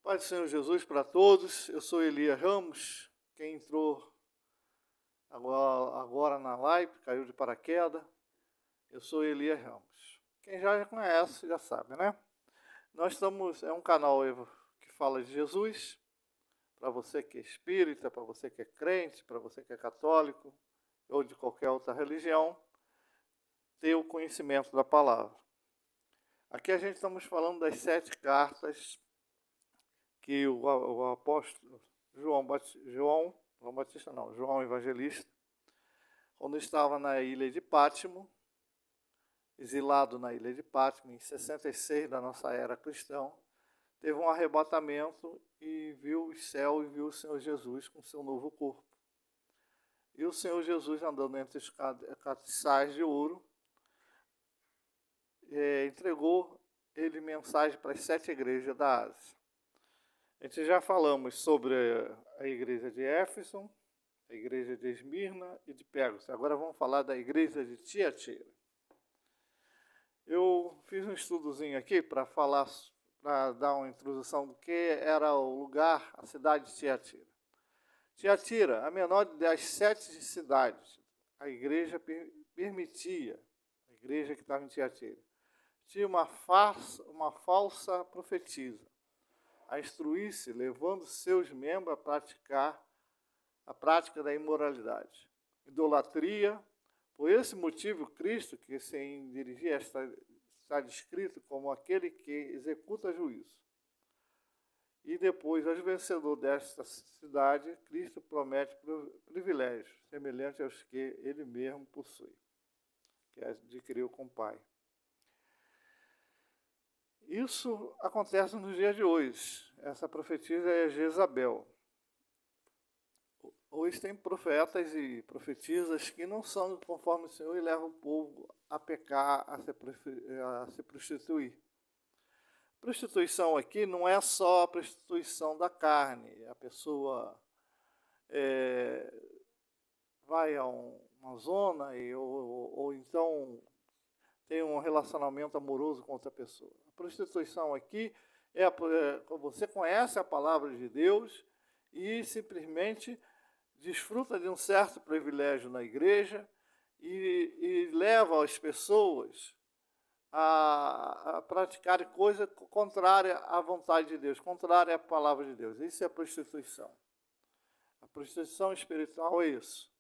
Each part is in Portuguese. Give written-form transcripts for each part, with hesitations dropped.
Pai do Senhor Jesus para todos, eu sou Elias Ramos, quem entrou agora na live, caiu de paraquedas, eu sou Elias Ramos. Quem já conhece, já sabe, né? Nós estamos, é um canal que fala de Jesus, para você que é espírita, para você que é crente, para você que é católico, ou de qualquer outra religião, ter o conhecimento da palavra. Aqui a gente estamos falando das 7 cartas que o apóstolo João Evangelista, quando estava na ilha de Pátimo, exilado na ilha de Pátimo, em 66 da nossa era cristã, teve um arrebatamento e viu o céu e viu o Senhor Jesus com seu novo corpo. E o Senhor Jesus, andando entre os castiçais de ouro, entregou ele mensagem para as 7 igrejas da Ásia. A gente já falamos sobre a igreja de Éfeso, a igreja de Esmirna e de Pérgamo. Agora vamos falar da igreja de Tiatira. Eu fiz um estudozinho aqui para dar uma introdução do que era o lugar, a cidade de Tiatira. Tiatira, a menor das 7 cidades, a igreja permitia, a igreja que estava em Tiatira, tinha uma falsa profetisa, a instruir-se, levando seus membros a praticar a prática da imoralidade, idolatria. Por esse motivo, Cristo, que se dirigia, está descrito como aquele que executa juízo. E depois, aos vencedores desta cidade, Cristo promete privilégios semelhantes aos que ele mesmo possui, que adquiriu com o Pai. Isso acontece nos dias de hoje. Essa profetisa é Jezabel. Hoje tem profetas e profetisas que não são conforme o Senhor e levam o povo a pecar, a se prostituir. Prostituição aqui não é só a prostituição da carne. A pessoa vai a uma zona ou então tem um relacionamento amoroso com outra pessoa. A prostituição aqui você conhece a palavra de Deus e simplesmente desfruta de um certo privilégio na igreja e leva as pessoas a praticar coisa contrária à vontade de Deus, contrária à palavra de Deus. Isso é a prostituição. A prostituição espiritual é isso.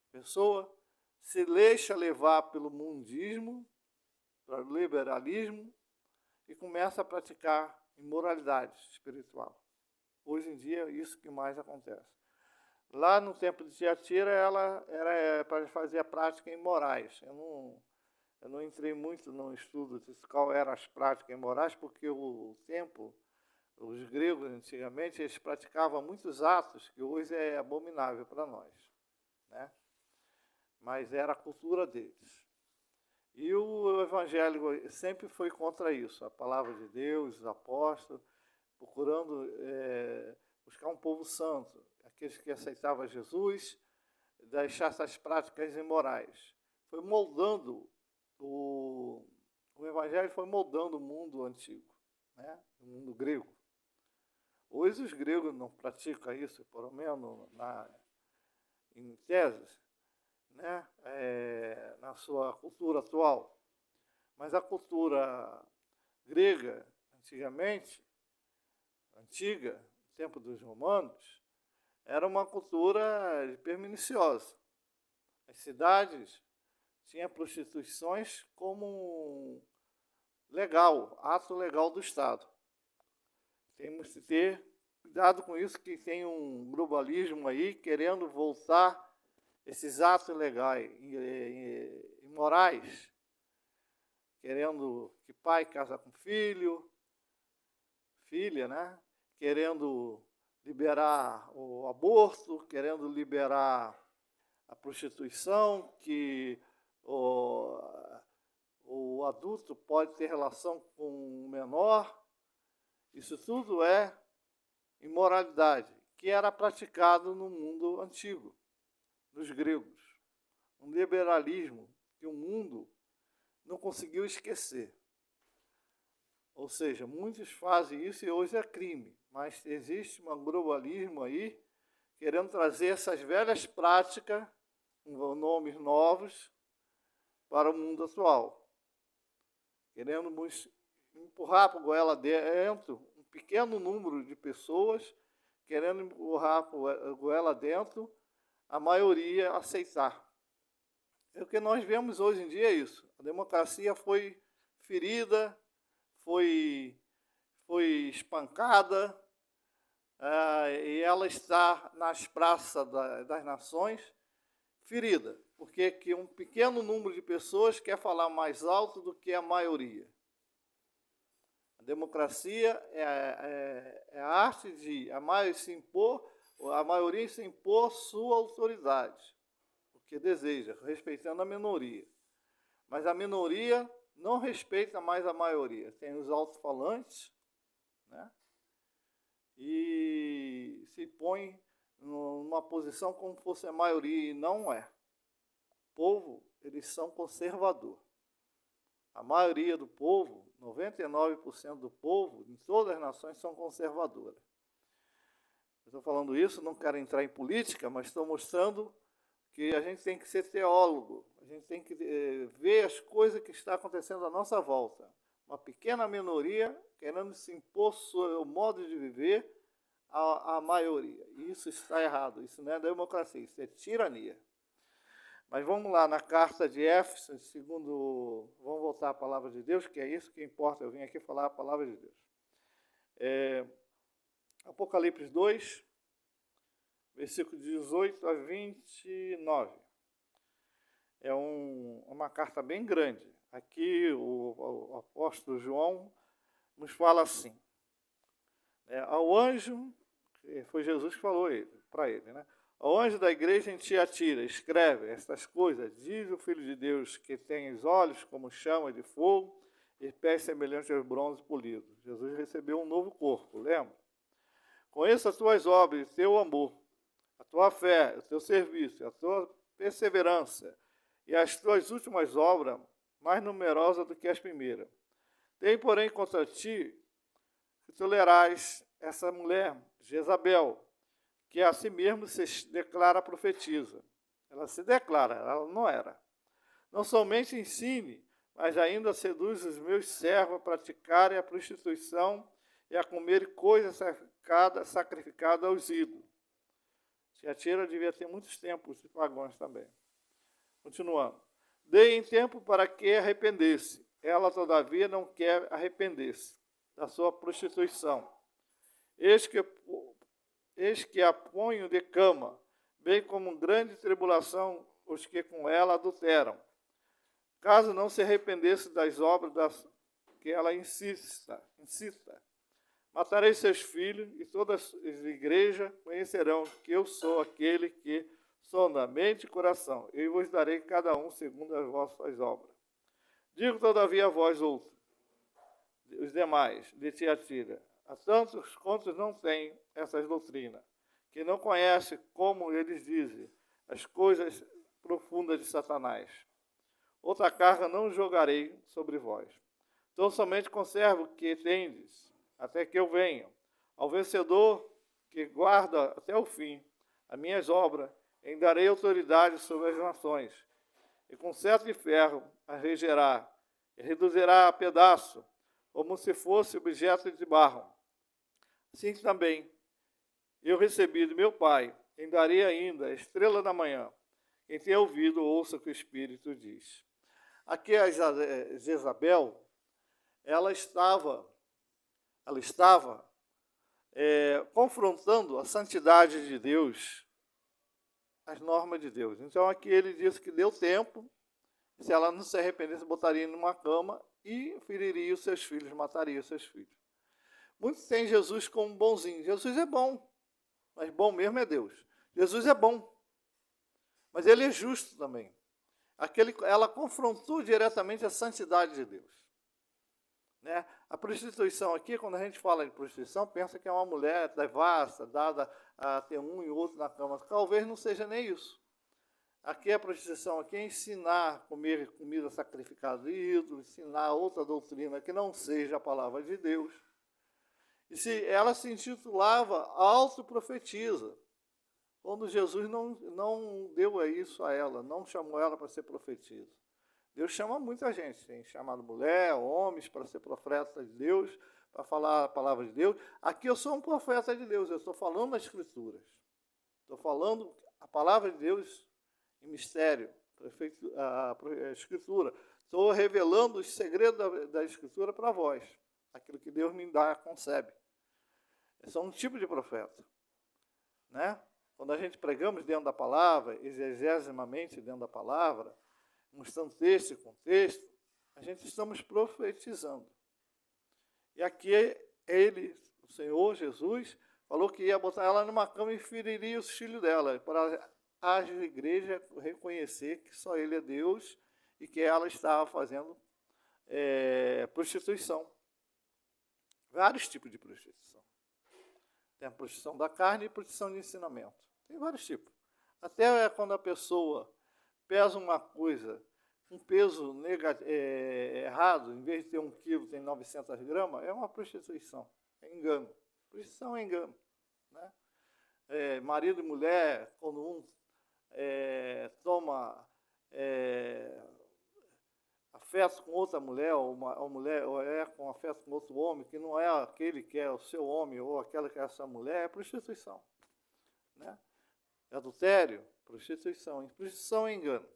A pessoa se deixa levar pelo mundismo, pelo liberalismo, e começa a praticar imoralidade espiritual. Hoje em dia é isso que mais acontece. Lá no templo de Tiatira, ela era para fazer a prática imorais. Eu não entrei muito no estudo de qual eram as práticas imorais, porque o templo, os gregos antigamente, eles praticavam muitos atos que hoje é abominável para nós, né? Mas era a cultura deles. E o evangelho sempre foi contra isso, a palavra de Deus, os apóstolos, procurando buscar um povo santo, aqueles que aceitavam Jesus, deixar essas práticas imorais. Foi moldando, o evangelho foi moldando o mundo antigo, né? O mundo grego. Hoje os gregos não praticam isso, pelo menos em tese, né? Na sua cultura atual. Mas a cultura grega, antiga, no tempo dos romanos, era uma cultura perniciosa. As cidades tinham prostituições como ato legal do Estado. Temos que ter cuidado com isso, que tem um globalismo aí querendo voltar esses atos legais, imorais, querendo que pai casa com filha, né? Querendo liberar o aborto, querendo liberar a prostituição, que o adulto pode ter relação com o menor. Isso tudo é imoralidade, que era praticado no mundo antigo, dos gregos. Um liberalismo que o mundo não conseguiu esquecer. Ou seja, muitos fazem isso e hoje é crime. Mas existe um globalismo aí, querendo trazer essas velhas práticas, com nomes novos, para o mundo atual. Querendo empurrar para a goela dentro um pequeno número de pessoas, querendo empurrar para a goela dentro a maioria aceitar. E o que nós vemos hoje em dia é isso. A democracia foi ferida, foi espancada, e ela está nas praças das nações ferida, porque que um pequeno número de pessoas quer falar mais alto do que a maioria. A democracia é a arte de a maioria se impor sua autoridade, o que deseja, respeitando a minoria. Mas a minoria não respeita mais a maioria. Tem os alto-falantes, né? E se põe numa posição como fosse a maioria, e não é. O povo, eles são conservadores. A maioria do povo, 99% do povo, em todas as nações, são conservadoras. Estou falando isso, não quero entrar em política, mas estou mostrando que a gente tem que ser teólogo, a gente tem que ver as coisas que estão acontecendo à nossa volta. Uma pequena minoria querendo se impor seu modo de viver à maioria. E isso está errado, isso não é democracia, isso é tirania. Mas vamos lá, na carta de Éfeso, vamos voltar à palavra de Deus, que é isso que importa, eu vim aqui falar a palavra de Deus. Apocalipse 2, versículo 18 a 29. É uma carta bem grande. Aqui o apóstolo João nos fala assim. Ao anjo, foi Jesus que falou para ele, né? Ao anjo da igreja em Tiatira, escreve estas coisas, diz o Filho de Deus, que tem os olhos como chama de fogo e pés semelhantes aos bronze polido. Jesus recebeu um novo corpo, lembra? Conheço as tuas obras, o teu amor, a tua fé, o teu serviço, a tua perseverança e as tuas últimas obras, mais numerosas do que as primeiras. Tem, porém, contra ti que tolerás essa mulher, Jezabel, que a si mesmo se declara profetisa. Ela se declara, ela não era. Não somente ensine, mas ainda seduz os meus servos a praticarem a prostituição e a comerem coisas sacrificadas aos ídolos. Tiatira devia ter muitos templos de pagãos também. Continuando. Dei em tempo para que arrependesse. Ela, todavia, não quer arrepender-se da sua prostituição. Eis que a ponho de cama, bem como grande tribulação os que com ela adulteram. Caso não se arrependesse das obras que ela incita, matarei seus filhos, e todas as igrejas conhecerão que eu sou aquele que sonda mente e coração. Eu vos darei cada um segundo as vossas obras. Digo, todavia, a vós outros, os demais, de Tiatira, a tantos quantos não têm essas doutrinas, que não conhecem, como eles dizem, as coisas profundas de Satanás. Outra carga não jogarei sobre vós. Então somente conservo o que tendes, até que eu venha. Ao vencedor que guarda até o fim as minhas obras, em darei autoridade sobre as nações, e com cetro de ferro as regerá, e reduzirá a pedaço, como se fosse objeto de barro. Assim também eu recebi do meu Pai, em darei ainda a estrela da manhã. Quem tem ouvido, ouça o que o Espírito diz. Aqui a Jezabel, ela estava confrontando a santidade de Deus, as normas de Deus. Então aqui ele disse que deu tempo, se ela não se arrependesse, botaria numa cama e feriria os seus filhos, mataria os seus filhos. Muitos têm Jesus como bonzinho. Jesus é bom, mas bom mesmo é Deus. Jesus é bom, mas ele é justo também. Ela confrontou diretamente a santidade de Deus. Né? A prostituição aqui, quando a gente fala de prostituição, pensa que é uma mulher devassa, dada a ter um e outro na cama. Talvez não seja nem isso. Aqui a prostituição aqui é ensinar a comer comida sacrificada de ídolo, ensinar outra doutrina que não seja a palavra de Deus. E se ela se intitulava autoprofetiza, quando Jesus não deu isso a ela, não chamou ela para ser profetisa. Deus chama muita gente, tem chamado mulher, homens para ser profeta de Deus, para falar a palavra de Deus. Aqui eu sou um profeta de Deus, eu estou falando as Escrituras. Estou falando a palavra de Deus em mistério, a Escritura. Estou revelando os segredos da Escritura para vós, aquilo que Deus me dá, concebe. Eu sou um tipo de profeta, né? Quando a gente pregamos dentro da palavra, exegesimamente dentro da palavra, mostrando texto e contexto, a gente estamos profetizando. E aqui ele, o Senhor Jesus, falou que ia botar ela numa cama e feriria os filhos dela, para a igreja reconhecer que só ele é Deus e que ela estava fazendo prostituição. Vários tipos de prostituição. Tem a prostituição da carne e prostituição de ensinamento. Tem vários tipos. Até quando a pessoa pesa uma coisa com peso errado, em vez de ter 1 quilo, tem 900 gramas, é uma prostituição, é engano. Prostituição é engano. Né? Marido e mulher, quando um toma afeto com outra mulher, ou mulher com afeto com outro homem, que não é aquele que é o seu homem, ou aquela que é a sua mulher, é prostituição. Né? Adultério, prostituição. Prostituição é engano.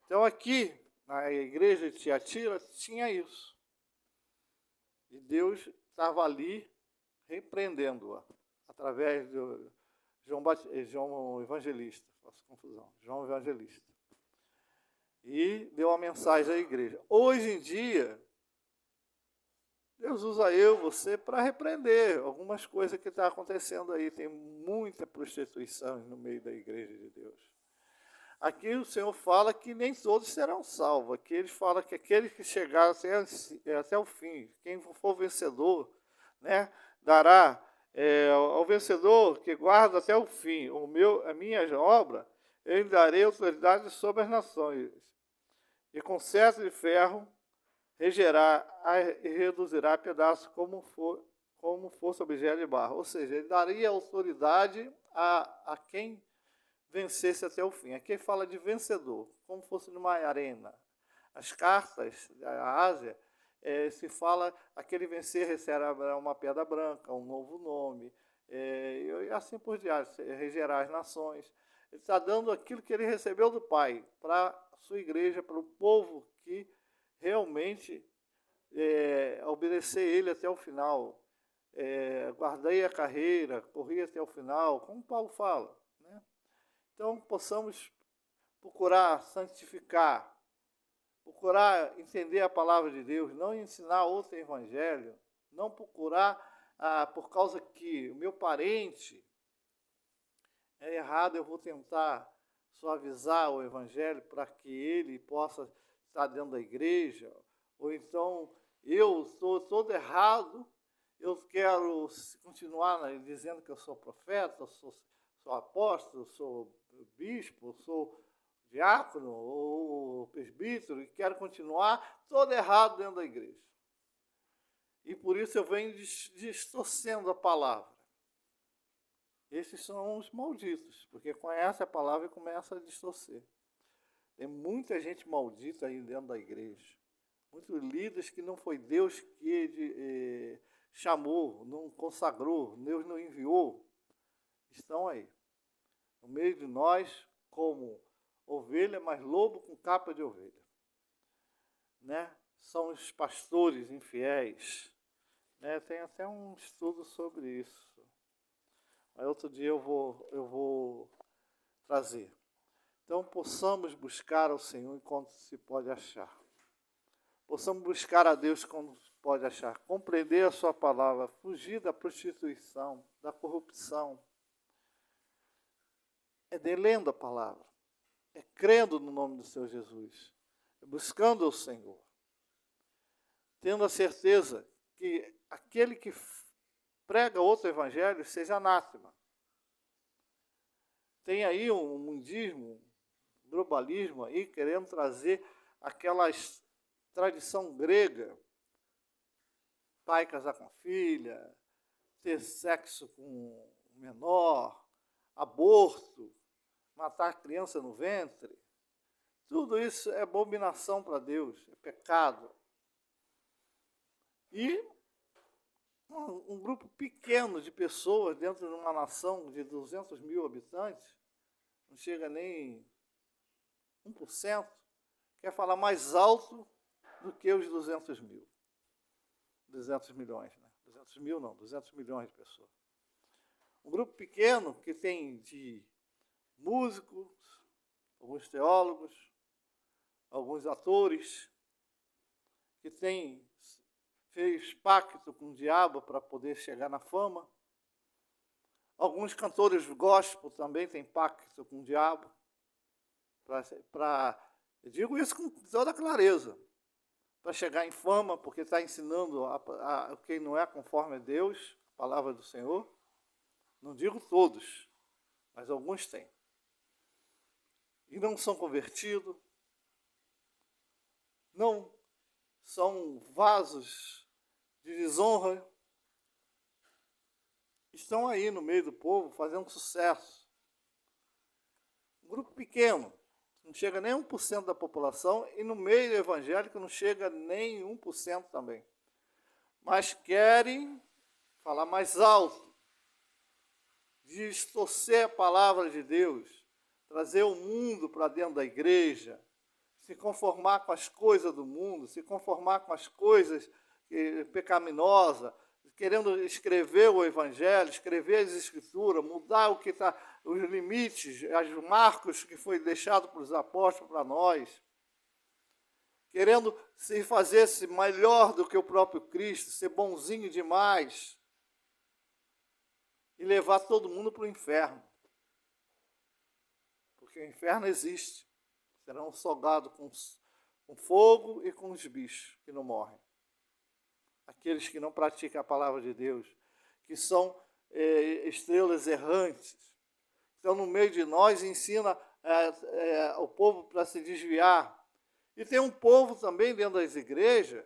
Então aqui, na igreja de Tiatira, tinha isso. E Deus estava ali repreendendo-a, através de João Evangelista. Faço confusão. João Evangelista. E deu uma mensagem à igreja. Hoje em dia, Deus usa você para repreender algumas coisas que estão acontecendo aí. Tem muita prostituição no meio da igreja de Deus. Aqui o Senhor fala que nem todos serão salvos. Aqui ele fala que aqueles que chegaram até o fim, quem for vencedor, né, dará ao vencedor que guarda até o fim a minha obra, eu lhe darei autoridade sobre as nações. E com cetro de ferro regerá e reduzirá a pedaços como fosse objeto de barro. Ou seja, ele daria autoridade a quem vencesse até o fim. Aqui fala de vencedor, como fosse numa arena. As cartas da Ásia, se fala, aquele vencer receberá uma pedra branca, um novo nome, e assim por diante, regerá as nações. Ele está dando aquilo que ele recebeu do Pai, para a sua igreja, para o povo que realmente obedecer ele até o final. Guardei a carreira, corri até o final, como Paulo fala. Então, possamos procurar santificar, procurar entender a palavra de Deus, não ensinar outro evangelho, não procurar, por causa que o meu parente é errado, eu vou tentar suavizar o evangelho para que ele possa estar dentro da igreja, ou então eu estou todo errado, eu quero continuar dizendo que eu sou profeta, sou apóstolo, sou bispo, sou diácono ou presbítero e quero continuar todo errado dentro da igreja. E por isso eu venho distorcendo a palavra. Esses são os malditos, porque conhece a palavra e começa a distorcer. Tem muita gente maldita aí dentro da igreja. Muitos líderes que não foi Deus que chamou, não consagrou, Deus não enviou, estão aí. No meio de nós, como ovelha, mas lobo com capa de ovelha. Né? São os pastores infiéis. Né? Tem até um estudo sobre isso. Mas outro dia eu vou trazer. Então, possamos buscar ao Senhor enquanto se pode achar. Possamos buscar a Deus quando se pode achar. Compreender a sua palavra. Fugir da prostituição, da corrupção. Lendo a palavra, crendo no nome do Senhor Jesus, buscando o Senhor, tendo a certeza que aquele que prega outro evangelho seja anátema. Tem aí um mundismo globalismo aí, querendo trazer aquela tradição grega, pai casar com filha, ter sexo com menor, aborto, matar criança no ventre. Tudo isso é abominação para Deus, é pecado. E um grupo pequeno de pessoas dentro de uma nação de 200 mil habitantes, não chega nem 1%, quer falar mais alto do que os 200 mil. 200 milhões, né? 200 mil não, 200 milhões de pessoas. Um grupo pequeno que tem de músicos, alguns teólogos, alguns atores, que fez pacto com o diabo para poder chegar na fama. Alguns cantores gospel também têm pacto com o diabo. Eu digo isso com toda clareza. Para chegar em fama, porque está ensinando a quem não é conforme a Deus, a palavra do Senhor. Não digo todos, mas alguns têm. E não são convertidos, não são vasos de desonra, estão aí no meio do povo fazendo sucesso. Um grupo pequeno, não chega nem 1% da população, e no meio evangélico não chega nem 1% também. Mas querem falar mais alto, distorcer a palavra de Deus, trazer o mundo para dentro da igreja, se conformar com as coisas do mundo, se conformar com as coisas pecaminosas, querendo escrever o Evangelho, escrever as Escrituras, mudar o que está, os limites, os marcos que foi deixado para os apóstolos, para nós, querendo se fazer-se melhor do que o próprio Cristo, ser bonzinho demais e levar todo mundo para o inferno. Porque o inferno existe. Serão salgados com fogo e com os bichos que não morrem. Aqueles que não praticam a palavra de Deus, que são estrelas errantes, estão no meio de nós e ensina o povo para se desviar. E tem um povo também dentro das igrejas,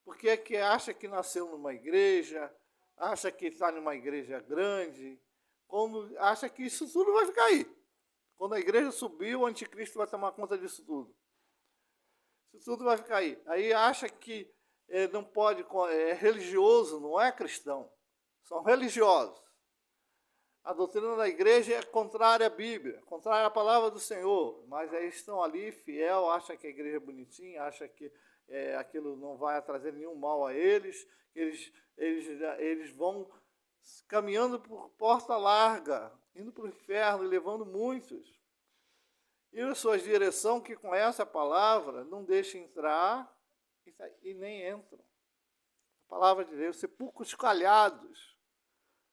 porque é que acha que nasceu numa igreja, acha que está numa igreja grande, acha que isso tudo vai ficar aí. Quando a igreja subir, o anticristo vai tomar conta disso tudo. Isso tudo vai ficar aí. Aí acha que não pode, é religioso, não é cristão. São religiosos. A doutrina da igreja é contrária à Bíblia, contrária à palavra do Senhor. Mas aí estão ali, fiel, acha que a igreja é bonitinha, acha que aquilo não vai trazer nenhum mal a eles. Eles vão caminhando por porta larga, indo para o inferno e levando muitos. E as suas direção que conhecem a palavra, não deixam entrar e nem entram. A palavra de Deus, sepulcros calhados,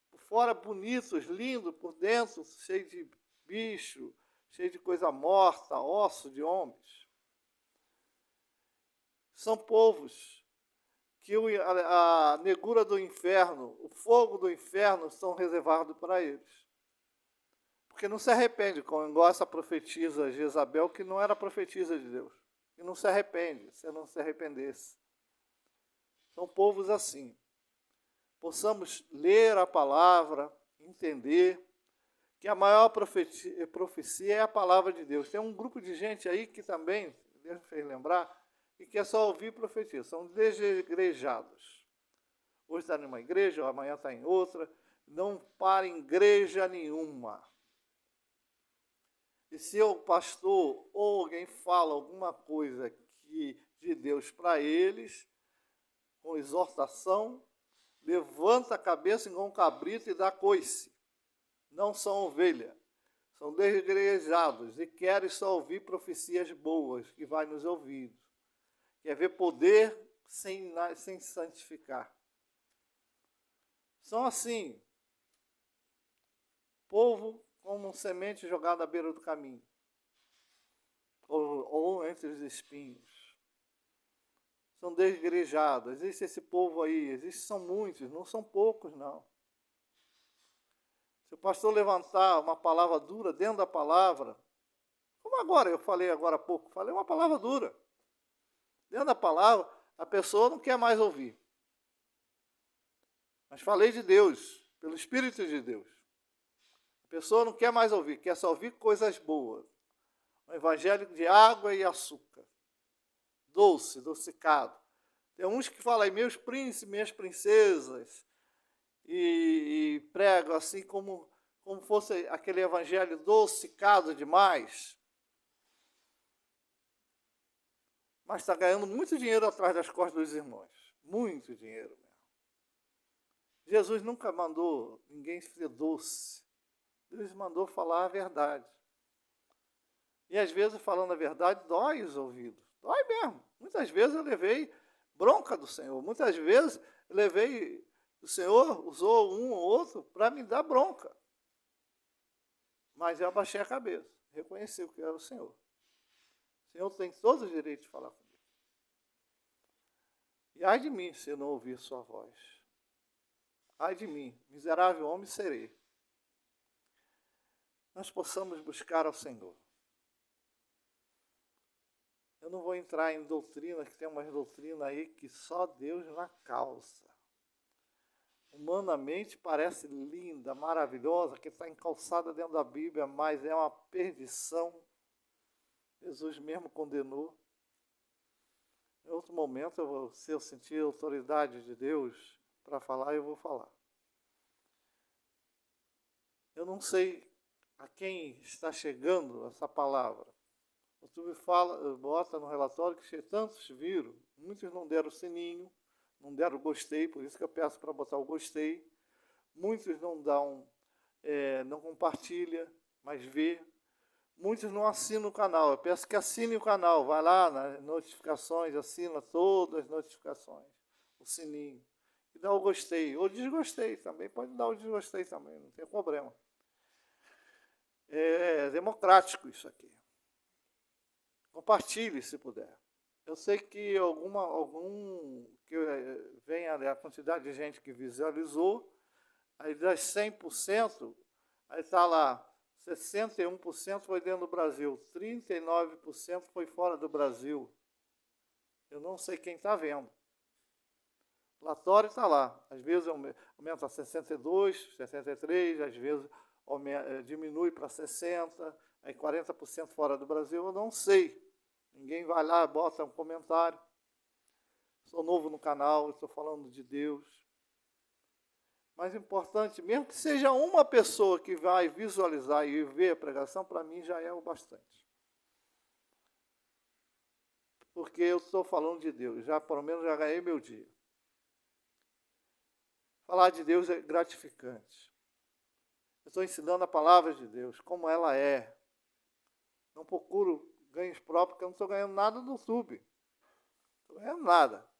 por fora bonitos, lindos, por dentro cheio de bicho, cheio de coisa morta, osso de homens. São povos que a negura do inferno, o fogo do inferno são reservados para eles. Porque não se arrepende, como igual essa profetisa Jezabel, que não era profetisa de Deus. E não se arrepende, se não se arrependesse. São povos assim. Possamos ler a palavra, entender que a maior profecia é a palavra de Deus. Tem um grupo de gente aí que também, Deus me fez lembrar, e quer só ouvir profecia. São desigrejados. Hoje está numa igreja, amanhã está em outra. Não para em igreja nenhuma. E se o pastor ou alguém fala alguma coisa de Deus para eles, com exortação, levanta a cabeça igual um cabrito e dá coice. Não são ovelha, são desigrejados e querem só ouvir profecias boas que vai nos ouvidos. Quer ver poder sem santificar. São assim, povo como semente jogada à beira do caminho, ou entre os espinhos. São desigrejados. Existe esse povo aí, são muitos, não são poucos, não. Se o pastor levantar uma palavra dura dentro da palavra, Como agora, eu falei agora há pouco, falei uma palavra dura. Dentro da palavra, a pessoa não quer mais ouvir. Mas falei de Deus, pelo Espírito de Deus. A pessoa não quer mais ouvir, quer só ouvir coisas boas. Um evangelho de água e açúcar. Doce, docicado. Tem uns que falam aí, meus príncipes, minhas princesas, e pregam assim como fosse aquele evangelho docicado demais. Mas está ganhando muito dinheiro atrás das costas dos irmãos. Muito dinheiro mesmo. Jesus nunca mandou ninguém ser doce. Deus mandou falar a verdade. E às vezes, falando a verdade, dói os ouvidos. Dói mesmo. Muitas vezes eu levei bronca do Senhor. Muitas vezes eu levei... O Senhor usou um ou outro para me dar bronca. Mas eu abaixei a cabeça. Reconheci o que era o Senhor. O Senhor tem todo o direito de falar comigo. E ai de mim se eu não ouvir sua voz. Ai de mim, miserável homem serei. Nós possamos buscar ao Senhor. Eu não vou entrar em doutrina, que tem umas doutrinas aí que só Deus na causa. Humanamente parece linda, maravilhosa, que está encalçada dentro da Bíblia, mas é uma perdição. Jesus mesmo condenou. Em outro momento, se eu sentir a autoridade de Deus para falar, eu vou falar. Eu não sei a quem está chegando essa palavra. O YouTube bota no relatório que tantos viram, muitos não deram sininho, não deram gostei, por isso que eu peço para botar o gostei. Muitos não dão, não compartilha, mas vê. Muitos não assinam o canal. Eu peço que assine o canal. Vai lá nas notificações, assina todas as notificações, o sininho. E dá o gostei, ou desgostei também. Pode dar o desgostei também, não tem problema. É democrático isso aqui. Compartilhe se puder. Eu sei que que venha a quantidade de gente que visualizou, aí das 100%, aí está lá, 61% foi dentro do Brasil, 39% foi fora do Brasil. Eu não sei quem está vendo. O relatório está lá. Às vezes aumenta a 62, 63, às vezes diminui para 60%, aí 40% fora do Brasil, eu não sei. Ninguém vai lá, bota um comentário. Sou novo no canal, estou falando de Deus. Mas importante, mesmo que seja uma pessoa que vai visualizar e ver a pregação, para mim já é o bastante. Porque eu estou falando de Deus, já pelo menos já ganhei meu dia. Falar de Deus é gratificante. Eu estou ensinando a palavra de Deus, como ela é. Não procuro ganhos próprios, porque eu não estou ganhando nada no YouTube. Não estou ganhando nada.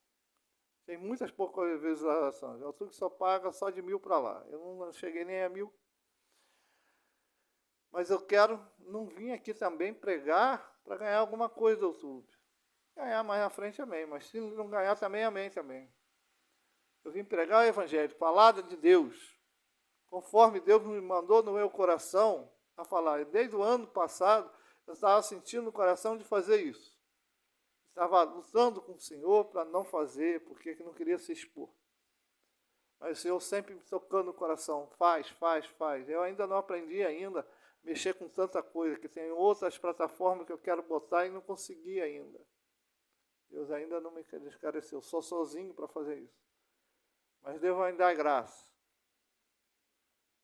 Tem muitas poucas visualizações. O YouTube só paga só de 1000 para lá. Eu não cheguei nem a 1000. Mas eu não vim aqui também pregar para ganhar alguma coisa do YouTube. Ganhar mais na frente, amém. Mas se não ganhar também, amém também. Eu vim pregar o Evangelho, palavra de Deus, conforme Deus me mandou no meu coração a falar. E desde o ano passado, eu estava sentindo no coração de fazer isso. Estava lutando com o Senhor para não fazer, porque não queria se expor. Mas o Senhor sempre me tocando no coração, faz, faz, faz. Eu ainda não aprendi ainda a mexer com tanta coisa, que tem outras plataformas que eu quero botar e não consegui ainda. Deus ainda não me esclareceu, sou sozinho para fazer isso. Mas Deus vai me dar graça.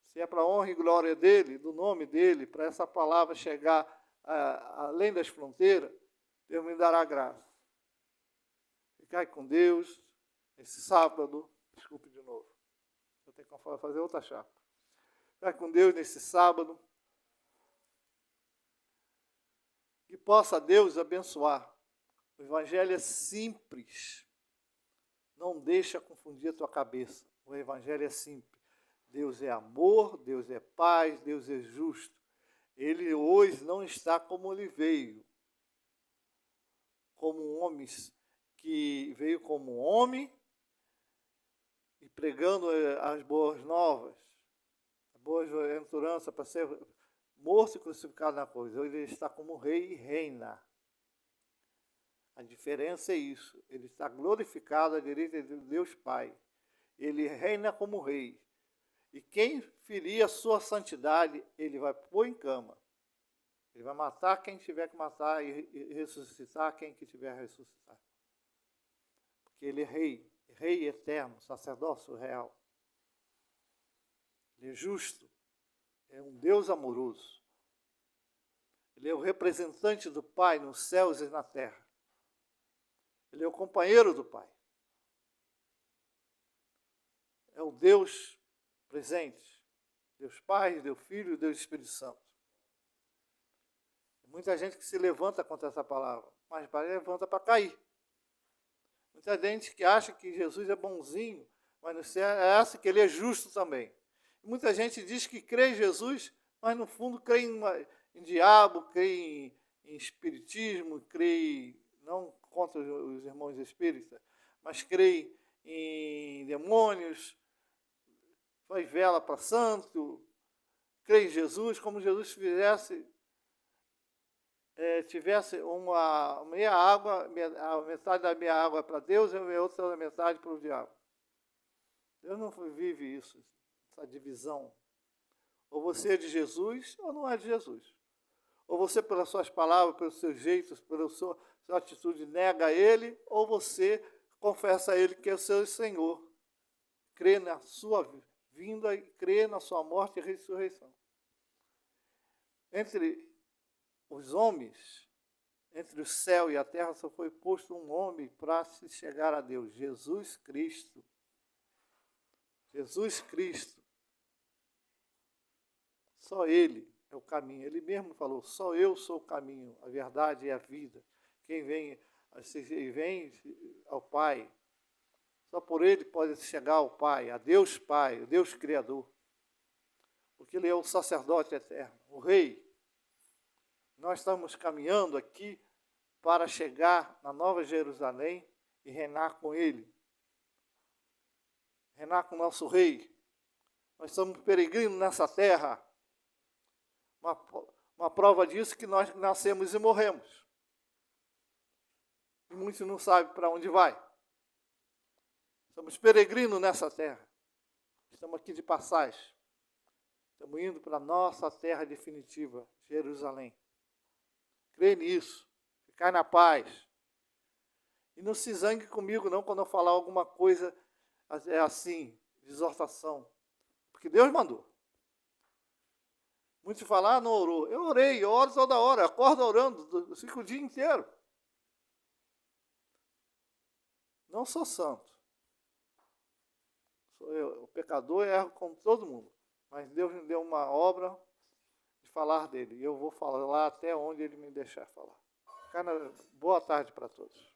Se é para a honra e glória dEle, do nome dEle, para essa palavra chegar além das fronteiras, Deus me dará graça. Ficai com Deus esse sábado. Desculpe de novo. Vou ter que fazer outra chapa. Ficai com Deus nesse sábado. Que possa Deus abençoar. O Evangelho é simples. Não deixa confundir a tua cabeça. O Evangelho é simples. Deus é amor, Deus é paz, Deus é justo. Ele hoje não está como ele veio. Como um homem que veio como um homem e pregando as boas novas, a boa aventurança para ser morto e crucificado na cruz. Ele está como rei e reina. A diferença é isso. Ele está glorificado à direita de Deus Pai. Ele reina como rei. E quem ferir a sua santidade, ele vai pôr em cama. Ele vai matar quem tiver que matar e ressuscitar quem que tiver que ressuscitar. Porque ele é rei, rei eterno, sacerdócio real. Ele é justo, é um Deus amoroso. Ele é o representante do Pai nos céus e na terra. Ele é o companheiro do Pai. É o Deus presente. Deus Pai, Deus Filho, Deus Espírito Santo. Muita gente que se levanta contra essa palavra, mas levanta para cair. Muita gente que acha que Jesus é bonzinho, mas não sei, é essa que ele é justo também. Muita gente diz que crê em Jesus, mas no fundo crê em diabo, crê em espiritismo, crê, não contra os irmãos espíritas, mas crê em demônios, faz vela para santo, crê em Jesus, como Jesus tivesse uma meia água, a metade da minha água para Deus e a outra metade para o diabo. Deus não vive isso, essa divisão. Ou você é de Jesus ou não é de Jesus. Ou você, pelas suas palavras, pelos seus jeitos, pela sua atitude, nega a Ele, ou você confessa a Ele que é o seu Senhor. Crê na sua vinda e crê na sua morte e ressurreição. Entre os homens, entre o céu e a terra, só foi posto um homem para se chegar a Deus, Jesus Cristo. Jesus Cristo. Só Ele é o caminho. Ele mesmo falou, só eu sou o caminho, a verdade e a vida. Quem vem ao Pai, só por Ele pode chegar ao Pai, a Deus Pai, o Deus Criador. Porque Ele é o sacerdote eterno, o Rei. Nós estamos caminhando aqui para chegar na Nova Jerusalém e reinar com Ele. Reinar com o nosso Rei. Nós estamos peregrinos nessa terra. Uma prova disso que nós nascemos e morremos. E muitos não sabem para onde vai. Estamos peregrinos nessa terra. Estamos aqui de passagem. Estamos indo para a nossa terra definitiva, Jerusalém. Crê nisso. Ficar na paz. E não se zangue comigo não quando eu falar alguma coisa assim, de exortação. Porque Deus mandou. Muitos falam, não orou. Eu orei, eu oro toda hora, eu acordo orando, eu fico o dia inteiro. Não sou santo. Sou eu, o pecador, erro como todo mundo. Mas Deus me deu uma obra de falar dele. E eu vou falar lá até onde ele me deixar falar. Boa tarde para todos.